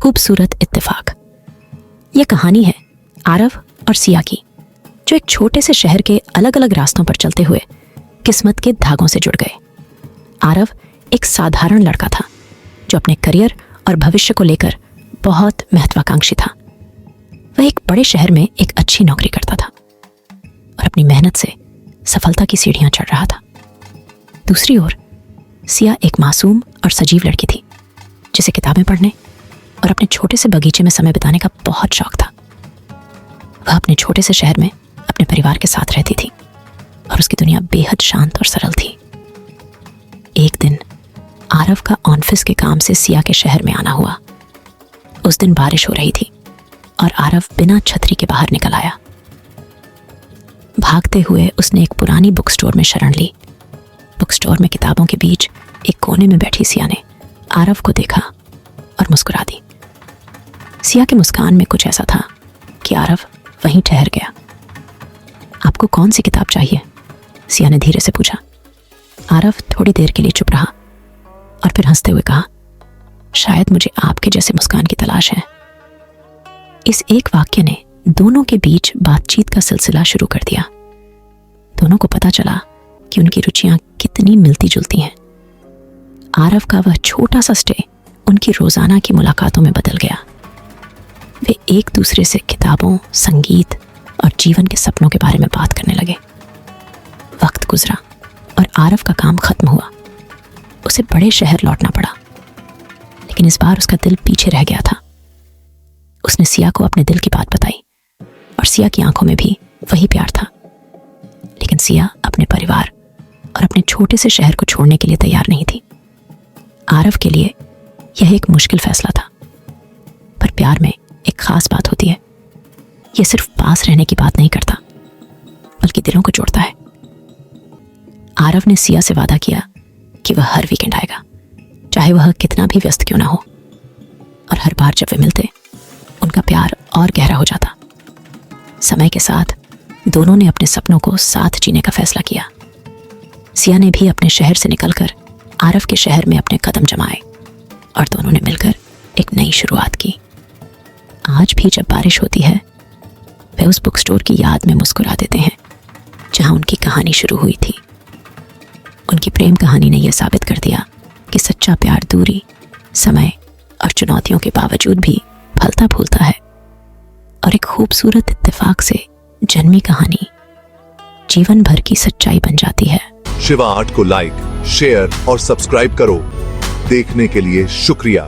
खूबसूरत इत्तेफाक। यह कहानी है आरव और सिया की, जो एक छोटे से शहर के अलग अलग रास्तों पर चलते हुए किस्मत के धागों से जुड़ गए। आरव एक साधारण लड़का था जो अपने करियर और भविष्य को लेकर बहुत महत्वाकांक्षी था। वह एक बड़े शहर में एक अच्छी नौकरी करता था और अपनी मेहनत से सफलता की सीढ़ियां चढ़ रहा था। दूसरी ओर सिया एक मासूम और सजीव लड़की थी जिसे किताबें पढ़ने और अपने छोटे से बगीचे में समय बिताने का बहुत शौक था। वह अपने छोटे से शहर में अपने परिवार के साथ रहती थी और उसकी दुनिया बेहद शांत और सरल थी। एक दिन आरव का ऑफिस के काम से सिया के शहर में आना हुआ। उस दिन बारिश हो रही थी और आरव बिना छतरी के बाहर निकल आया। भागते हुए उसने एक पुरानी बुक स्टोर में शरण ली। बुक स्टोर में किताबों के बीच एक कोने में बैठी सिया ने आरव को देखा और मुस्कुरा दी। सिया की मुस्कान में कुछ ऐसा था कि आरव वहीं ठहर गया। आपको कौन सी किताब चाहिए? सिया ने धीरे से पूछा। आरव थोड़ी देर के लिए चुप रहा और फिर हंसते हुए कहा, शायद मुझे आपके जैसे मुस्कान की तलाश है। इस एक वाक्य ने दोनों के बीच बातचीत का सिलसिला शुरू कर दिया। दोनों को पता चला कि उनकी रुचियां कितनी मिलती जुलती हैं। आरव का वह छोटा सा स्टे उनकी रोजाना की मुलाकातों में बदल गया। वे एक दूसरे से किताबों, संगीत और जीवन के सपनों के बारे में बात करने लगे। वक्त गुजरा और आरव का काम खत्म हुआ। उसे बड़े शहर लौटना पड़ा, लेकिन इस बार उसका दिल पीछे रह गया था। उसने सिया को अपने दिल की बात बताई और सिया की आंखों में भी वही प्यार था। लेकिन सिया अपने परिवार और अपने छोटे से शहर को छोड़ने के लिए तैयार नहीं थी। आरव के लिए यह एक मुश्किल फैसला था, पर प्यार में एक खास बात होती है। यह सिर्फ पास रहने की बात नहीं करता, बल्कि दिलों को जोड़ता है। आरव ने सिया से वादा किया कि वह हर वीकेंड आएगा, चाहे वह कितना भी व्यस्त क्यों ना हो। और हर बार जब वे मिलते, उनका प्यार और गहरा हो जाता। समय के साथ दोनों ने अपने सपनों को साथ जीने का फैसला किया। सिया ने भी अपने शहर से निकलकर आरव के शहर में अपने कदम जमाए और दोनों ने मिलकर एक नई शुरुआत की। आज भी जब बारिश होती है, वे उस बुक स्टोर की याद में मुस्कुरा देते हैं जहां उनकी कहानी शुरू हुई थी। उनकी प्रेम कहानी ने यह साबित कर दिया कि सच्चा प्यार दूरी, समय और चुनौतियों के बावजूद भी फलता फूलता है। और एक खूबसूरत इत्तेफाक से जन्मी कहानी जीवन भर की सच्चाई बन जाती है। शिवा आर्ट को लाइक, शेयर और सब्सक्राइब करो। देखने के लिए शुक्रिया।